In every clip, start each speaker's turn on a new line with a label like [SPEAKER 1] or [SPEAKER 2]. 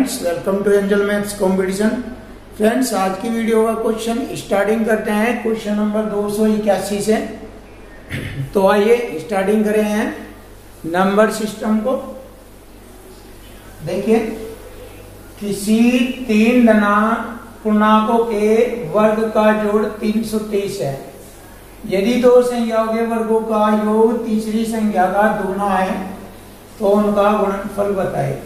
[SPEAKER 1] Friends, welcome to angel maths competition. Friends, आज की video का क्वेश्चन स्टार्टिंग करते हैं क्वेश्चन नंबर 281 से। तो आइए स्टार्टिंग करें हैं नंबर सिस्टम को। देखिए, किसी तीन पूर्णांकों के वर्ग का जोड़ 323 है। यदि दो संख्याओं के वर्गों का योग तीसरी संख्या का दुगना है तो उनका गुणनफल बताए।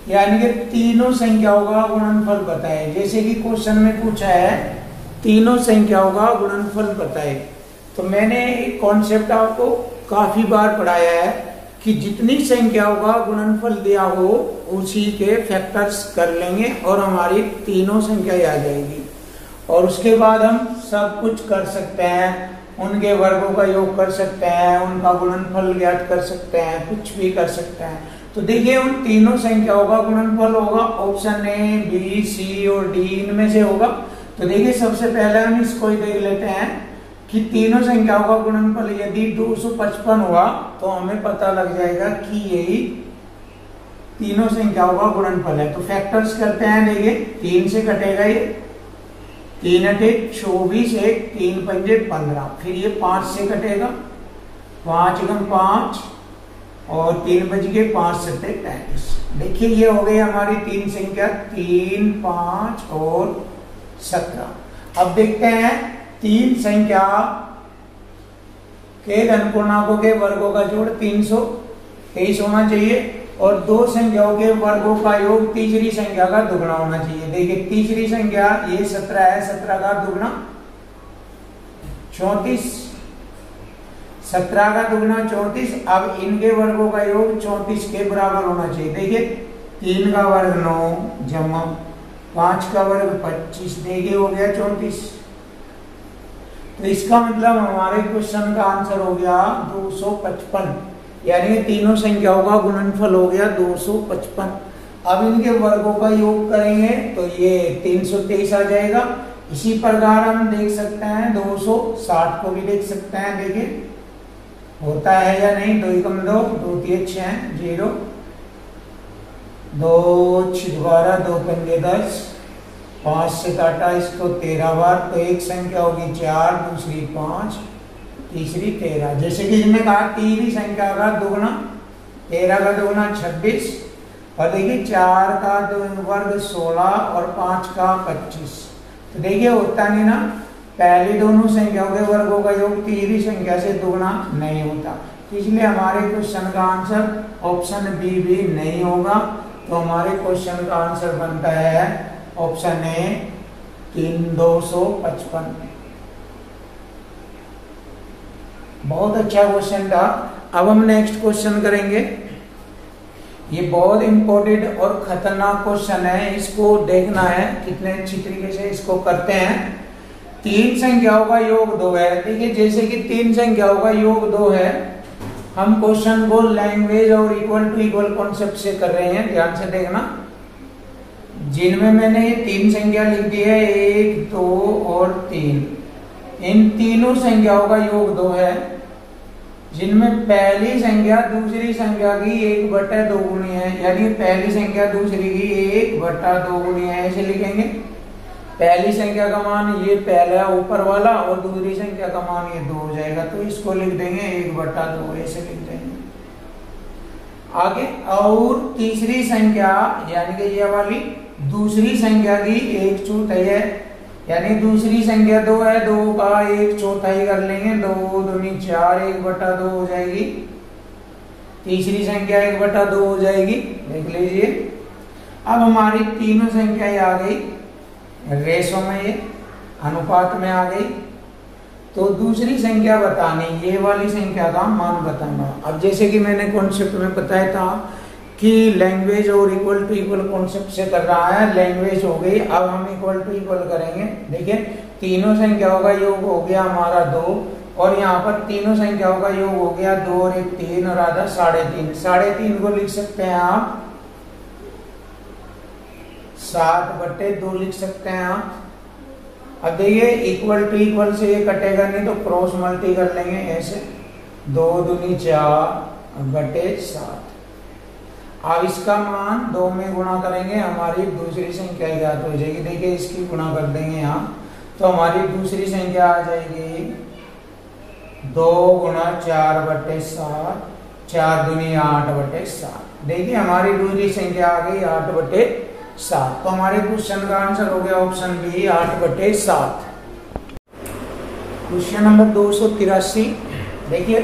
[SPEAKER 1] यानी कि तीनों संख्याओं का गुणनफल बताए। जैसे कि क्वेश्चन में पूछा है तीनों संख्याओं का गुणनफल बताए। तो मैंने एक कॉन्सेप्ट आपको काफी बार पढ़ाया है कि जितनी संख्याओं का गुणनफल दिया हो उसी के फैक्टर्स कर लेंगे और हमारी तीनों संख्याएं आ जाएगी। और उसके बाद हम सब कुछ कर सकते हैं, उनके वर्गों का योग कर सकते हैं, उनका गुणनफल ज्ञात कर सकते हैं, कुछ भी कर सकते हैं। तो देखिए, उन तीनों संख्याओं का गुणनफल होगा ऑप्शन ए, बी, सी और डी, इनमें से होगा। तो देखिए, सबसे पहले हम इसको ही देख लेते हैं कि तीनों संख्याओं का गुणनफल यदि 255 हुआ तो हमें पता लग जाएगा कि यही तीनों संख्याओं का गुणनफल है। तो फैक्टर्स करते हैं। देखिए, 3 से कटेगा ये, 3 अठे 24, 1 3 पंजे 15। फिर ये 5 से कटेगा, 5 एकम 5 और 3 बज के 5 सत्ते 35। देखिए, ये हो गई हमारी तीन संख्या 3, 5 और 17। अब देखते हैं तीन संख्या के धन पूर्णांकों के वर्गों का जोड़ 323 होना चाहिए और दो संख्याओं के वर्गों का योग तीसरी संख्या का दुगना होना चाहिए। देखिए, तीसरी संख्या ये 17 है, 17 का दुगना 34, 17 का दुगना 34। अब इनके वर्गों का योग 34 के बराबर होना चाहिए। देखिए, 3 का वर्ग 9 जमा 5 का वर्ग 25, देखिए हो गया 34। तो इसका मतलब हमारे क्वेश्चन का आंसर हो गया 255। यानी तीनों संख्याओं का गुणनफल हो गया 255। अब इनके वर्गों का योग करेंगे तो ये 323 आ जाएगा। इसी प्रकार हम देख सकते हैं 260 को भी देख सकते हैं। देखिए, होता है या नहीं, 2 एकम 2, 2 3 6 0, 2 6 12, 2 पंजे 10, 5 से काटा इसको 13 बार। तो एक संख्या होगी 4, दूसरी 5, तीसरी 13। जैसे कि इसमें कहा तीसरी संख्या का दुगना, 13 का दुगना 26 और देखिए 4 का वर्ग 16 और 5 का 25। तो देखिए, होता नहीं ना, पहली दोनों संख्याओं के वर्गों का योग तीसरी संख्या से दुगना नहीं होता। इसलिए हमारे क्वेश्चन का आंसर ऑप्शन बी भी नहीं होगा। तो हमारे क्वेश्चन का आंसर बनता है ऑप्शन ए 255। बहुत अच्छा क्वेश्चन था। अब हम नेक्स्ट क्वेश्चन करेंगे। ये बहुत इंपॉर्टेंट और खतरनाक क्वेश्चन है, इसको देखना है कितने अच्छी तरीके से इसको करते हैं। तीन संख्याओं का योग 2 है। देखिए, जैसे कि तीन संख्याओं का योग 2 है, हम क्वेश्चन को लैंग्वेज और इक्वल टू इक्वल कॉन्सेप्ट से कर रहे हैं। ध्यान से देखना, जिनमें मैंने ये तीन संख्या लिख दी है 1, 2 और 3। इन तीनों संख्याओं का योग 2 है, जिनमें पहली संख्या दूसरी संख्या की 1/2 गुनी है। यानी पहली संख्या दूसरी की 1/2 गुनी है, ऐसे लिखेंगे। पहली संख्या का मान ये पहला ऊपर वाला और दूसरी संख्या का मान ये 2 हो जाएगा। तो इसको लिख देंगे 1/2, ऐसे लिख देंगे। आगे, और तीसरी संख्या यानी कि ये वाली दूसरी संख्या की 1/4 है। यानी दूसरी संख्या 2 है, 2 का 1/4 कर लेंगे, 2 दूनी 4, 1/2 हो जाएगी। तीसरी संख्या 1/2 हो जाएगी। देख लीजिए, अब हमारी तीनों संख्याएं आ गई रेशो में, ये अनुपात में आ गई। तो दूसरी संख्या बतानी, ये वाली संख्या का मान बताना। अब जैसे कि मैंने कॉन्सेप्ट में बताया था कि लैंग्वेज और इक्वल टू इक्वल कॉन्सेप्ट से कर रहा है। लैंग्वेज हो गई, अब हम इक्वल टू इक्वल करेंगे। देखिए, तीनों संख्याओं का योग हो गया हमारा 2 और यहाँ पर तीनों संख्याओं का योग हो गया 2 और 1 3 और आधा 3.5। 3.5 को लिख सकते हैं आप 7/2 लिख सकते हैं आप। अब देखिए, इक्वल टू इक्वल से ये कटेगा नहीं तो क्रॉस मल्टी कर लेंगे ऐसे, 2 दूनी 4/7। अब इसका मान 2 में गुणा करेंगे, हमारी दूसरी संख्या ज्ञात हो जाएगी। देखिए इसकी गुणा कर देंगे यहाँ, तो हमारी दूसरी संख्या आ जाएगी 2 गुणा 4/7, 4 दूनी 8/7। देखिए हमारी दूसरी संख्या आ गई 8/7। तो हमारे क्वेश्चन का आंसर हो गया ऑप्शन बी 8/7। Question number 283। देखिए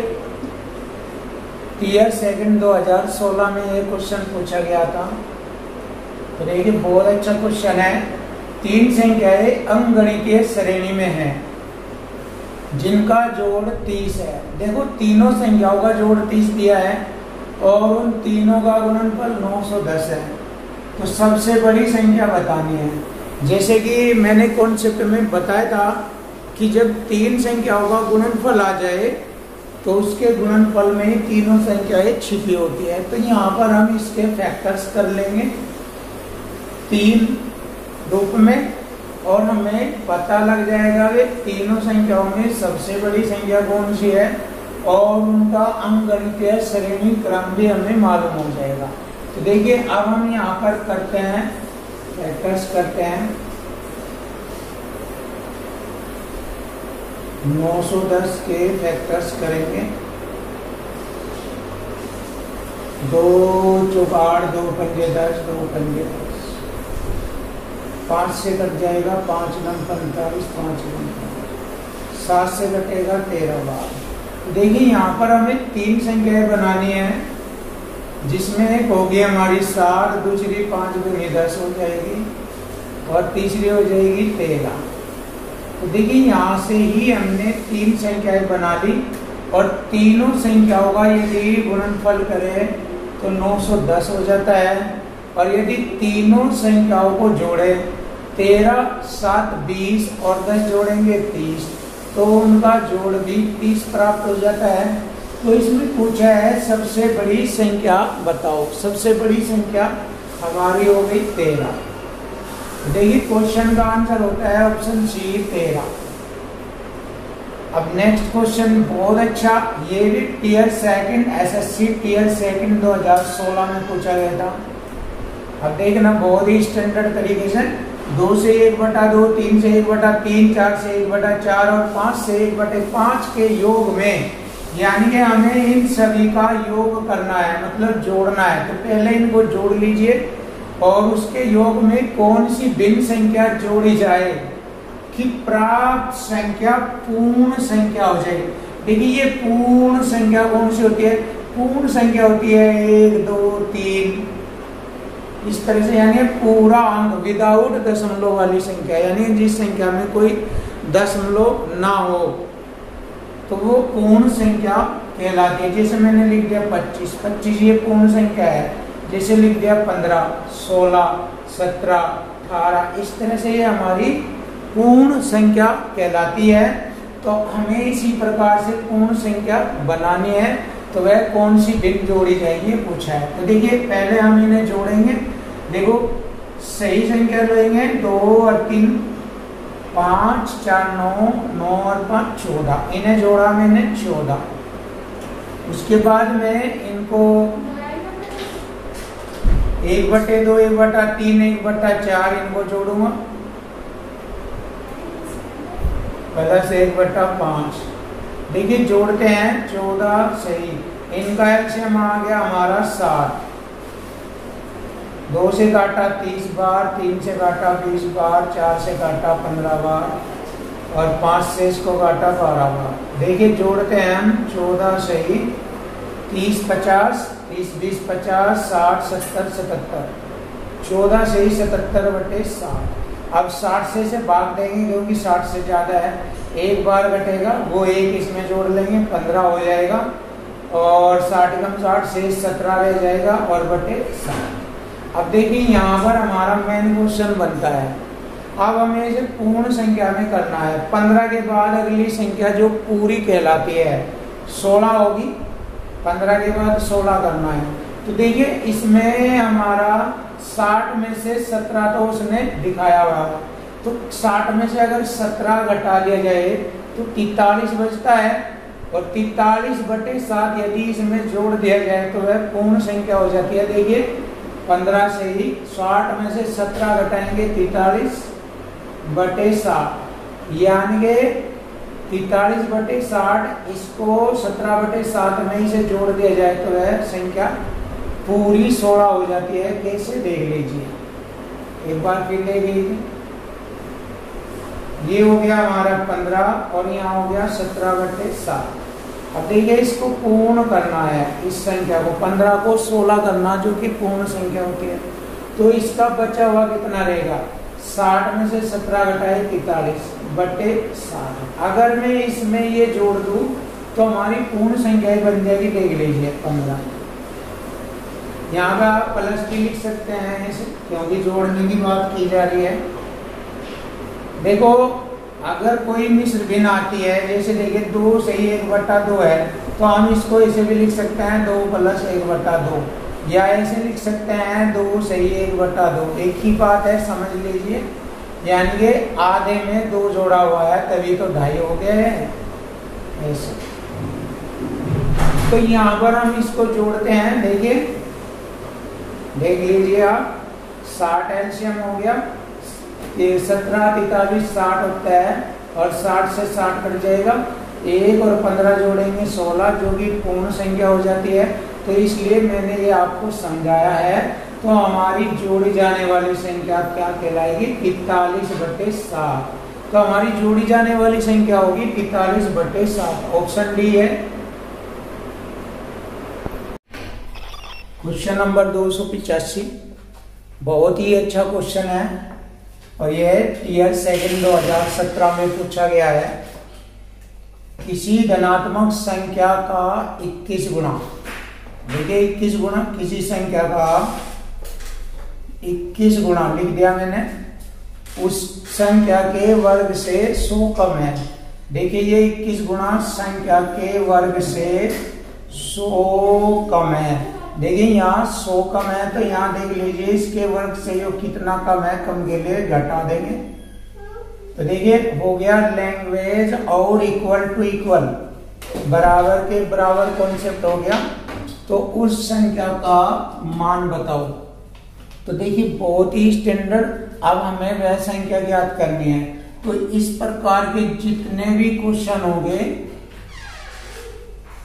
[SPEAKER 1] टीयर सेकंड 2016 में ये क्वेश्चन पूछा गया था। तो देखिए बहुत अच्छा क्वेश्चन है। 3 संख्याएं अंकगणितीय श्रेणी में हैं जिनका जोड़ 30 है। देखो तीनों संख्याओं का जोड़ 30 दिया है और उन तीनों का गुणनफल 910 है। तो सबसे बड़ी संख्या बतानी है। जैसे कि मैंने कॉन्सेप्ट में बताया था कि जब 3 संख्याओं का गुणनफल आ जाए तो उसके गुणनफल में ही तीनों संख्याएं छिपी होती है। तो यहाँ पर हम इसके फैक्टर्स कर लेंगे 3 रूप में और हमें पता लग जाएगा कि तीनों संख्याओं में सबसे बड़ी संख्या कौन सी है और उनका अंकगणितीय श्रेणी क्रम भी हमें मालूम हो जाएगा। तो देखिए अब हम यहाँ पर करते हैं फैक्टर्स करते हैं। 910 के फैक्टर्स करेंगे। 2 चौक 8, 2 पंजे 10, 2 पंजे 10, 5 से कट जाएगा 5 9 45, 5 9 7 से कटेगा 13 बार। देखिए यहाँ पर हमें 3 संख्याएं बनानी है जिसमें एक होगी हमारी 7, दूसरी 5 दूनी 10 हो जाएगी और तीसरी हो जाएगी 13। तो देखिए यहाँ से ही हमने 3 संख्याएं बना ली और तीनों संख्याओं का यदि गुणनफल करें तो 910 हो जाता है। और यदि तीनों संख्याओं को जोड़े 13, 7, 20 और 10 जोड़ेंगे 30, तो उनका जोड़ भी 30 प्राप्त हो जाता है। तो इसमें पूछा है सबसे बड़ी संख्या बताओ। सबसे बड़ी संख्या हमारी हो गई 13। देखिए क्वेश्चन का आंसर होता है ऑप्शन सी 13। अब नेक्स्ट क्वेश्चन बहुत अच्छा, ये भी tier second SSC tier second 2016 में पूछा गया था। अब देखना बहुत ही स्टैंडर्ड तरीके से 2 से 1/2, 3 से 1/3, 4 से 1/4 और 5 से 1/5 के योग में, यानी कि हमें इन सभी का योग करना है, मतलब जोड़ना है। तो पहले इनको जोड़ लीजिए और उसके योग में कौन सी भिन्न संख्या जोड़ी जाए कि प्राप्त संख्या पूर्ण संख्या हो जाए। देखिए ये पूर्ण संख्या कौन सी होती है? पूर्ण संख्या होती है 1, 2, 3 इस तरह से, यानी पूरा अंक विदाउट दशमलव वाली संख्या, यानी जिस संख्या में कोई दशमलव ना हो तो वो पूर्ण संख्या कहलाती है। जैसे मैंने लिख दिया 25, 25 ये पूर्ण संख्या है। जैसे लिख दिया 15, 16, 17, 18 इस तरह से ये हमारी पूर्ण संख्या कहलाती है। तो हमें इसी प्रकार से पूर्ण संख्या बनानी है। तो वह कौन सी भिन्न जोड़ी जाएगी ये पूछा है। तो देखिए पहले हम इन्हें जोड़ेंगे। देखो सही संख्या लेंगे 2 और 3, 5, 4, 9, 9 और 5 14। इन्हें जोड़ा मैंने 14। उसके बाद में इनको 1/2, 1/3, 1/4 इनको जोड़ूंगा प्लस 1/5। देखिए जोड़ते हैं 14 सही। इनका एलसीएम आ गया हमारा 7। 2 से काटा 30 बार, 3 से काटा 20 बार, 4 से काटा 15 बार और 5 से इसको काटा 12 बार। देखिए जोड़ते हैं हम 14 सही, 30 50, 30 20 50, 60 70 77, 14 सही 77/7। अब 60 से इसे भाग देंगे क्योंकि 60 से ज़्यादा है। एक बार घटेगा वो एक इसमें जोड़ लेंगे 15 हो जाएगा और 60 कम 60 से 17 रह जाएगा और बटे 7। अब देखिए यहाँ पर हमारा मेन क्वेश्चन बनता है। अब हमें इसे पूर्ण संख्या में करना है। 15 के बाद अगली संख्या जो पूरी कहलाती है 16 होगी। 15 के बाद 16 करना है। तो देखिए इसमें हमारा 60 में से 17 तो उसने दिखाया हुआ, तो 60 में से अगर 17 घटा लिया जाए तो 43 बचता है और 43/7 यदि इसमें जोड़ दिया जाए तो वह पूर्ण संख्या हो जाती है। देखिए 15 से ही 60 में से 17 घटाएंगे 43/7, यानी कि 43/60 इसको 17/7 में ही से जोड़ दिया जाए तो वह संख्या पूरी 16 हो जाती है। कैसे देख लीजिए, एक बार फिर देख लीजिए। ये हो गया हमारा 15 और यहाँ हो गया 17/7। अब देखिए इसको पूर्ण करना है, इस संख्या को 15 को 16 करना जो कि पूर्ण संख्या होती है। तो इसका बचा हुआ कितना रहेगा, 60 में से 17 घटाए 43/7। अगर मैं इसमें ये जोड़ दूं तो हमारी पूर्ण संख्या बन जाएगी। देख लीजिए 15, यहाँ पे आप +t लिख सकते हैं इसे, क्योंकि जोड़ने की बात की जा रही है। देखो अगर कोई मिश्र भिन्न आती है, जैसे देखिए 2 से ही 1/2 है, तो हम इसको ऐसे भी लिख सकते हैं 2 + 1/2, या ऐसे लिख सकते हैं 2 से ही 1/2। एक ही बात है, समझ लीजिए। यानी कि आधे में 2 जोड़ा हुआ है तभी तो 2.5 हो गए हैं ऐसे। तो यहाँ पर हम इसको जोड़ते हैं। देखिए देख लीजिए आप, 60 एलसीएम हो गया, ये 17, 43, 60 होता है और 60 से 60 कट जाएगा। 1 और 15 जोड़ेंगे 16, जो कि पूर्ण संख्या हो जाती है। तो इसलिए मैंने ये आपको समझाया है। तो हमारी जोड़ी जाने वाली संख्या क्या कहलाएगी, 43/7। तो हमारी जोड़ी जाने वाली संख्या होगी 43/7। ऑप्शन डी है। क्वेश्चन नंबर 285 बहुत ही अच्छा क्वेश्चन है और यह ईयर 2 2017 में पूछा गया है। किसी धनात्मक संख्या का 21 गुना, देखिए 21 गुना, किसी संख्या का 21 गुना लिख दिया मैंने, उस संख्या के वर्ग से 100 कम है। देखिए ये 21 गुना संख्या के वर्ग से 100 कम है। देखिए यहाँ 100 कम है तो यहाँ देख लीजिए इसके वर्ग से यो कितना कम है, कम के लिए घटा देंगे। तो देखिए हो गया लैंग्वेज और इक्वल टू इक्वल, बराबर के बराबर कॉन्सेप्ट हो गया। तो उस संख्या का मान बताओ। तो देखिए बहुत ही स्टैंडर्ड, अब हमें वह संख्या ज्ञात करनी है। तो इस प्रकार के जितने भी क्वेश्चन होंगे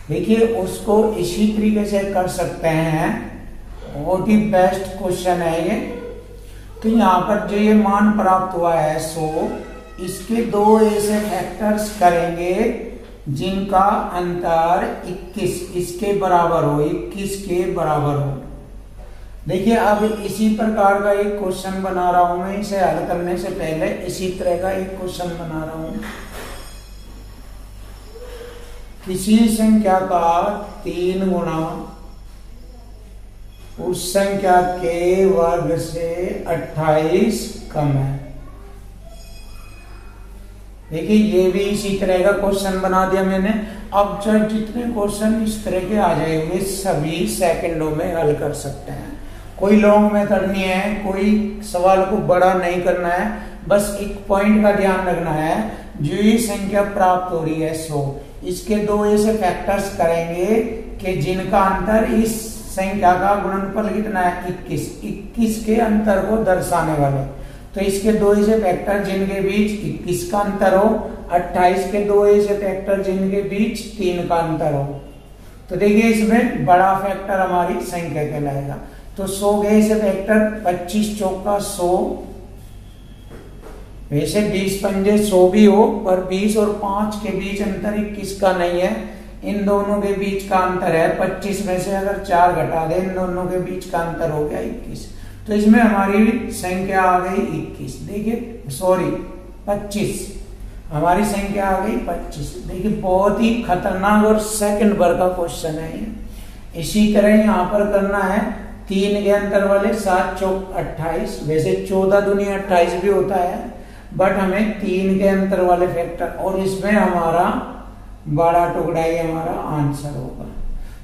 [SPEAKER 1] देखिए उसको इसी तरीके से कर सकते हैं। बहुत ही बेस्ट क्वेश्चन है ये। तो यहाँ पर जो ये मान प्राप्त हुआ है 100, इसके 2 ऐसे फैक्टर्स करेंगे जिनका अंतर 21 इसके बराबर हो, 21 के बराबर हो। देखिए अब इसी प्रकार का एक क्वेश्चन बना रहा हूं मैं, इसे हल करने से पहले इसी तरह का एक क्वेश्चन बना रहा हूं। किसी संख्या का 3 गुना उस संख्या के वर्ग से 28 कम है। देखिए ये भी इसी तरह का क्वेश्चन बना दिया मैंने। अब जब जितने क्वेश्चन इस तरह के आ जाएंगे सभी सेकंडों में हल कर सकते हैं। कोई लॉन्ग मेथड नहीं है, कोई सवाल को बड़ा नहीं करना है, बस एक पॉइंट का ध्यान रखना है। जो ये संख्या प्राप्त हो रही है 100, इसके 2 ऐसे फैक्टर्स करेंगे कि जिनका अंतर इस संख्या का गुणनफल कितना है 21 के अंतर को दर्शाने वाले। तो इसके 2 ऐसे फैक्टर जिनके बीच 21 का अंतर हो, 28 के 2 ऐसे फैक्टर जिनके बीच 3 का अंतर हो। तो देखिए इसमें बड़ा फैक्टर हमारी संख्या कहलाएगा। तो 100 के ऐसे फैक्टर 25 चौका 100, वैसे 20 पंजे 100 भी हो, पर 20 और 5 के बीच अंतर 21 का नहीं है। इन दोनों के बीच का अंतर है 25 में से अगर 4 घटा दे, इन दोनों के बीच का अंतर हो गया 21। तो इसमें हमारी संख्या आ गई 21। देखिए सॉरी 25, हमारी संख्या आ गई 25। देखिए बहुत ही खतरनाक और सेकंड भर का क्वेश्चन है ये। इसी तरह यहाँ पर करना है 3 के अंतर वाले 7 चौक 28, वैसे 14 दूनी 28 भी होता है, बट हमें 3 के अंतर वाले फैक्टर, और इसमें हमारा बड़ा टुकड़ा ही हमारा आंसर होगा।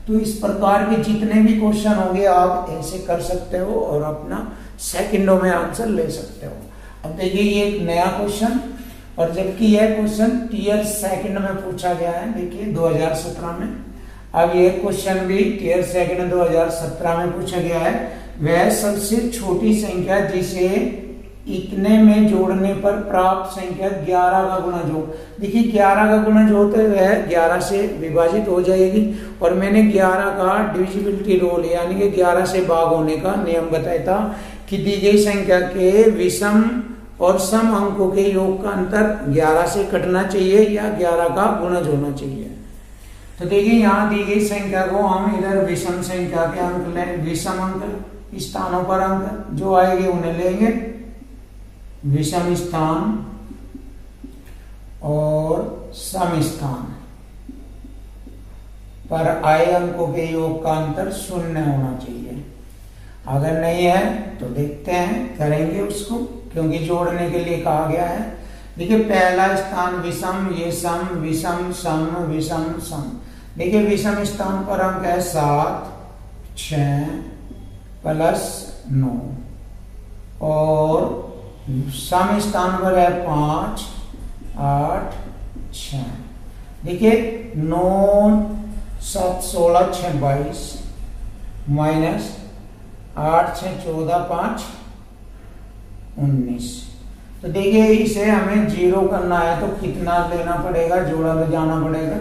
[SPEAKER 1] तो इस प्रकार के जितने भी क्वेश्चन होंगे आप ऐसे कर सकते हो और अपना सेकंडों में आंसर ले सकते हो। अब देखिए ये एक नया क्वेश्चन, और जबकि यह क्वेश्चन टीयर सेकंड में पूछा गया है, देखिए 2017 में। अब ये क्वेश्चन भी टीयर सेकंड 2017 में पूछा गया है। वह सबसे छोटी संख्या जिसे इतने में जोड़ने पर प्राप्त संख्या 11 का गुणा जोड़। देखिए 11 का गुणा जोड़ते हुए 11 से विभाजित हो जाएगी, और मैंने 11 का डिविजिबिलिटी रूल यानी कि 11 से भाग होने का नियम बताया था कि दी गई संख्या के विषम और सम अंकों के योग का अंतर 11 से कटना चाहिए या 11 का गुणा होना चाहिए। तो देखिए यहाँ दी गई संख्या को हम इधर विषम संख्या के अंक लें, विषम अंक स्थानों पर अंक जो आएंगे उन्हें लेंगे, विषम स्थान और सम स्थान पर आए अंकों के योग का अंतर 0 होना चाहिए। अगर नहीं है तो देखते हैं, करेंगे उसको, क्योंकि जोड़ने के लिए कहा गया है। देखिए पहला स्थान विषम, ये सम, विषम सम, विषम सम। देखिए विषम स्थान पर अंक है 7, 6 + 9 और सम स्थान पर है 5, 8, 6। देखिए 9 7 16 6 22 माइनस 8 6 14 5 19। तो देखिए इसे हमें 0 करना है तो कितना लेना पड़ेगा, जोड़ा ले जाना पड़ेगा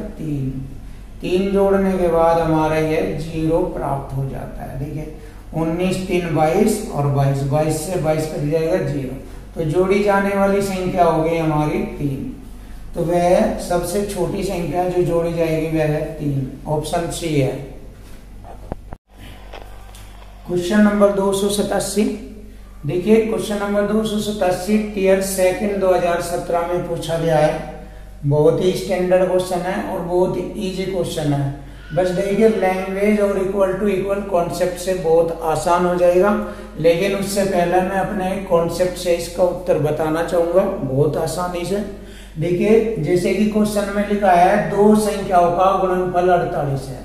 [SPEAKER 1] 3 जोड़ने के बाद हमारा ये 0 प्राप्त हो जाता है। देखिए 19 3 22 और 22 से 22 कट जाएगा 0। तो जोड़ी जाने वाली संख्या हो गई हमारी 3। तो वह सबसे छोटी संख्या जो जोड़ी जाएगी वह है 3। ऑप्शन सी है। Question number 287। देखिए क्वेश्चन नंबर 287 टीयर सेकंड 2017 में पूछा गया है। बहुत ही स्टैंडर्ड क्वेश्चन है और बहुत ही इजी क्वेश्चन है। बस देखिए लैंग्वेज और इक्वल टू इक्वल कॉन्सेप्ट से बहुत आसान हो जाएगा, लेकिन उससे पहले मैं अपने कॉन्सेप्ट से इसका उत्तर बताना चाहूंगा बहुत आसानी से। देखिए जैसे कि क्वेश्चन में लिखा है 2 संख्याओं का गुणनफल 48 है,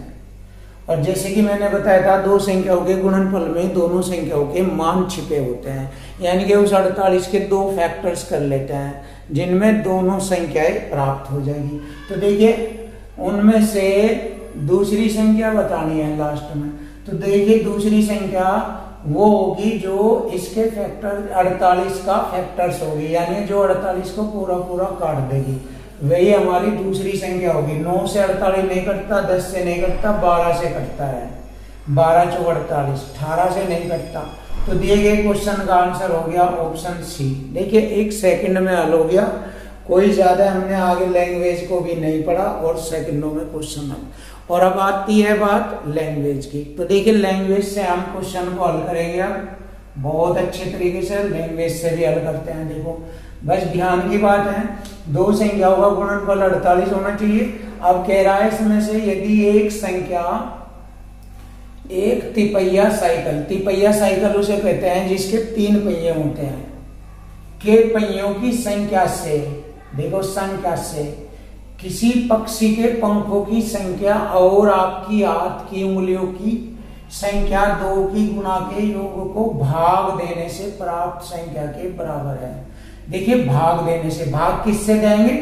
[SPEAKER 1] और जैसे कि मैंने बताया था 2 संख्याओं के गुणनफल में दोनों संख्याओं के मान छिपे होते हैं, यानी कि उस 48 के 2 फैक्टर्स कर लेते हैं जिनमें दोनों संख्याएं प्राप्त हो जाएगी। तो देखिए उनमें से दूसरी संख्या बतानी है लास्ट में। तो देखिए दूसरी संख्या वो होगी जो इसके फैक्टर 48 का फैक्टर्स होगी, यानी जो 48 को पूरा पूरा काट देगी, वही हमारी दूसरी संख्या होगी। 9 से 48 नहीं कटता, 10 से नहीं कटता, 12 से कटता है, 12 चौक 48, 18 से नहीं कटता। तो दिए गए क्वेश्चन का आंसर हो गया ऑप्शन सी। देखिए 1 सेकंड में हल हो गया, कोई ज्यादा हमने आगे लैंग्वेज को भी नहीं पढ़ा और सेकंडों में क्वेश्चन हल। और अब आती है बात लैंग्वेज की। तो देखिए लैंग्वेज से हम क्वेश्चन को हल करेंगे, अब बहुत अच्छे तरीके से लैंग्वेज से भी हल करते हैं। देखो बस ध्यान की बात है, 2 संख्याओं का गुणनफल 48 होना चाहिए। अब कह रहा है इसमें से यदि एक संख्या एक तिपहिया साइकिल, तिपहिया साइकिल उसे कहते हैं जिसके 3 पहिए होते हैं, के पहियों की संख्या से, देखो संख्या से किसी पक्षी के पंखों की संख्या और आपकी हाथ की उंगलियों की संख्या 2 की गुणा के योग को भाग देने से प्राप्त संख्या के बराबर है। देखिए भाग देने से, भाग किससे देंगे,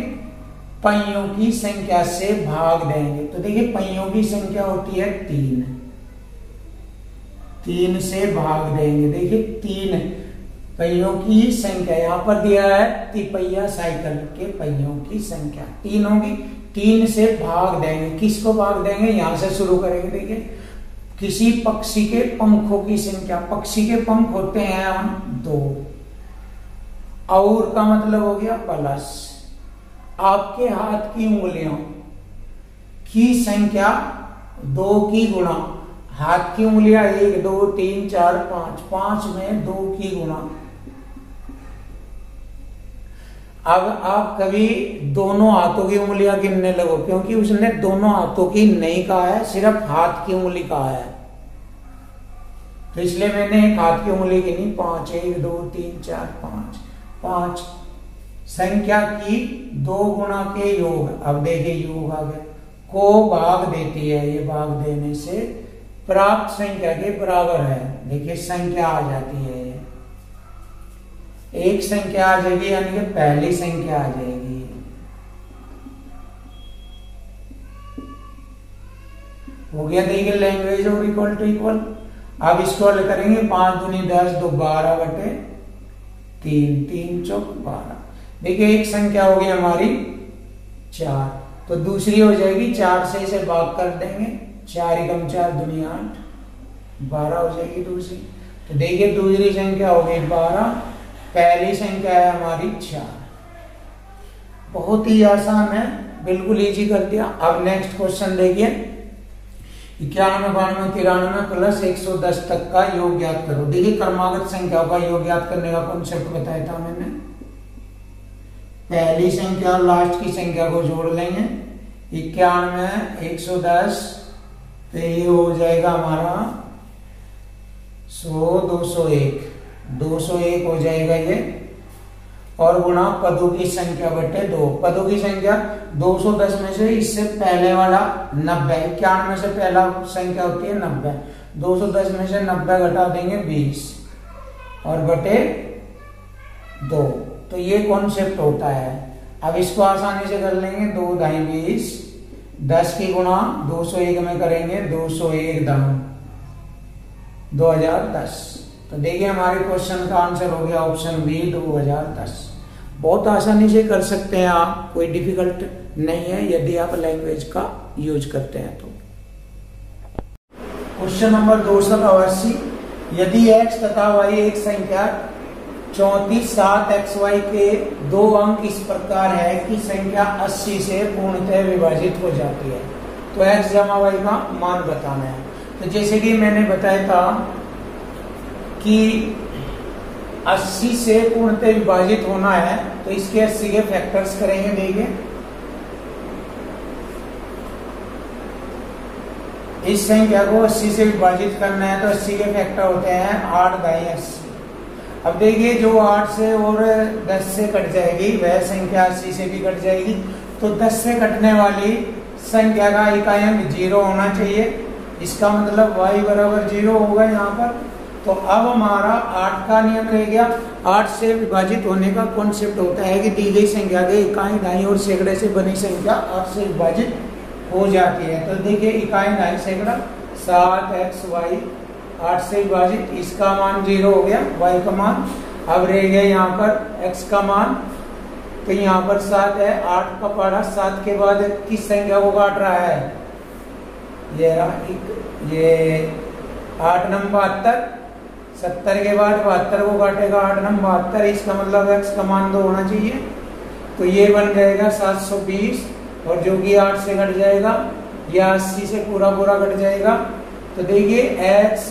[SPEAKER 1] पहियों की संख्या से भाग देंगे। तो देखिए पहियों की संख्या होती है 3 से भाग देंगे। देखिए 3 पहियों की संख्या यहाँ पर दिया है, तिपहिया साइकिल के पहियों की संख्या 3 होगी, 3 से भाग देंगे। किसको भाग देंगे, यहां से शुरू करेंगे। देखिए किसी पक्षी के पंखों की संख्या, पक्षी के पंख होते हैं हम 2, और का मतलब हो गया प्लस, आपके हाथ की उंगलियों की संख्या 2 की गुणा, हाथ की उंगलियां 1 2 3 4 5, 5 में 2 की गुणा। अब आप कभी दोनों हाथों की उंगलियां गिनने लगो, क्योंकि उसने दोनों हाथों की नहीं कहा है, सिर्फ हाथ की उंगली कहा है, तो इसलिए मैंने एक हाथ की उंगली गिनी 5, 1 2 3 4 5, 5 संख्या की 2 गुणा के योग। अब देखिए योग आ गया, को भाग देती है, ये भाग देने से प्राप्त संख्या के बराबर है। देखिए संख्या आ जाती है, एक संख्या आ जाएगी, यानी कि पहली संख्या आ जाएगी। हो गया। देखिए लैंग्वेज और इक्वल टू इक्वल। अब इसको हल करेंगे, 5 दूनी 10, 2 12 बटे 3, 3 चौक 12। देखिए एक संख्या होगी हमारी 4, तो दूसरी हो जाएगी 4 से इसे भाग कर देंगे, 4 एकम 4 दूनी 8, 12 हो जाएगी दूसरी। तो देखिए दूसरी संख्या हो गई 12, पहली संख्या है हमारी 4। बहुत ही आसान है, बिल्कुल इजी कर दिया। अब नेक्स्ट क्वेश्चन देखिए, 91, 92, 93 प्लस 110 तक का योग ज्ञात करो। देखिए क्रमागत संख्याओं का योग ज्ञात करने का कॉन्सेप्ट बताया था मैंने। पहली संख्या और लास्ट की संख्या को जोड़ लेंगे, 91, 110, तो ये हो जाएगा हमारा 100, 201, 201 हो जाएगा ये, और गुणा पदों की संख्या बटे 2। पदों की संख्या 210 में से इससे पहले वाला 90, 91 से पहला संख्या होती है 90, 210 में से 90 घटा देंगे 20 और बटे 2। तो ये कॉन्सेप्ट होता है। अब इसको आसानी से कर लेंगे, 2 ढाई 20, 10 की गुणा 201 में करेंगे, 201 दाम 2010। तो देखिए हमारे क्वेश्चन का आंसर हो गया ऑप्शन बी 2010। बहुत आसानी से कर सकते हैं आप, कोई डिफिकल्ट नहीं है यदि आप लैंग्वेज का यूज करते हैं तो। क्वेश्चन नंबर 288, यदि x तथा y एक संख्या 34, 7 xy के 2 अंक इस प्रकार है कि संख्या 80 से पूर्णतः विभाजित हो जाती है, तो x जमा y का मान बताना है। तो जैसे कि मैंने बताया था कि 80 से पूर्णतः विभाजित होना है, तो इसके 80 के फैक्टर्स करेंगे। देखिए इस संख्या को 80 से विभाजित करना है, तो 80 के फैक्टर होते हैं 8 ढाई 80। अब देखिए जो 8 से और 10 से कट जाएगी वह संख्या 80 से भी कट जाएगी, तो 10 से कटने वाली संख्या का इकाई अंक 0 होना चाहिए। इसका मतलब y बराबर 0 होगा यहाँ पर। तो अब हमारा 8 का नियम रह गया। 8 से विभाजित होने का कॉन्सेप्ट होता है कि दी गई संख्या के इकाई ढाई और सैकड़े से बनी संख्या 8 से विभाजित हो जाती है। तो देखिए इकाई ढाई सैकड़ा 7xy 8 से विभाजित, इसका मान 0 हो गया, y का मान। अब रह गया यहाँ पर x का मान, तो यहाँ पर 7 है, 8 का पारा 7 के बाद किस संख्या को काट रहा है, ये 8 नंबर 72, 70 के बाद 72 को काटेगा 8 नंबर 72, इसका मतलब x का मान 2 होना चाहिए। तो ये बन जाएगा 720, और जो कि 8 से कट जाएगा या 80 से पूरा पूरा कट जाएगा। तो देखिए x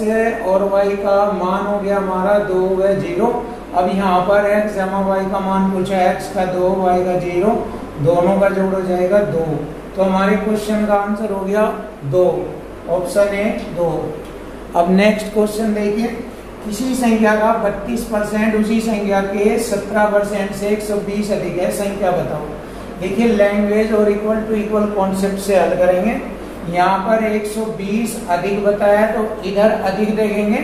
[SPEAKER 1] और y का मान हो गया हमारा 2 व 0। अब यहाँ पर x जमा y का मान पूछा, x का 2 y का 0, दोनों का जोड़ हो जाएगा 2। तो हमारे क्वेश्चन का आंसर हो गया 2, ऑप्शन ए 2। अब नेक्स्ट क्वेश्चन देखिए, किसी संख्या का 32% उसी संख्या के 17% से 120 अधिक है, संख्या बताओ। देखिए लैंग्वेज और इक्वल टू इक्वल कॉन्सेप्ट से हल करेंगे। यहाँ पर 120 अधिक बताया है, तो इधर अधिक देखेंगे।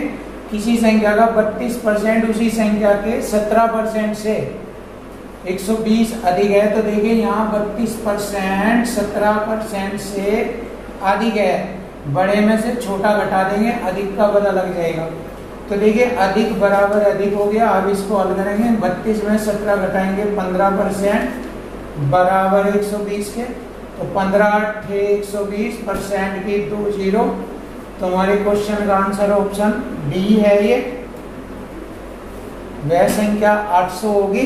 [SPEAKER 1] किसी संख्या का 32% उसी संख्या के 17% से 120 अधिक है, तो देखिए यहाँ 32% 17% से अधिक है, बड़े में से छोटा घटा देंगे, अधिक का पता लग जाएगा। तो देखिए अधिक बराबर अधिक हो गया। अब इसको हल करेंगे, 32 में 17 घटाएंगे 15% बराबर 120 के, तो 15 120% की 2 0। तो हमारे क्वेश्चन का आंसर ऑप्शन डी है, ये वह संख्या 800 होगी।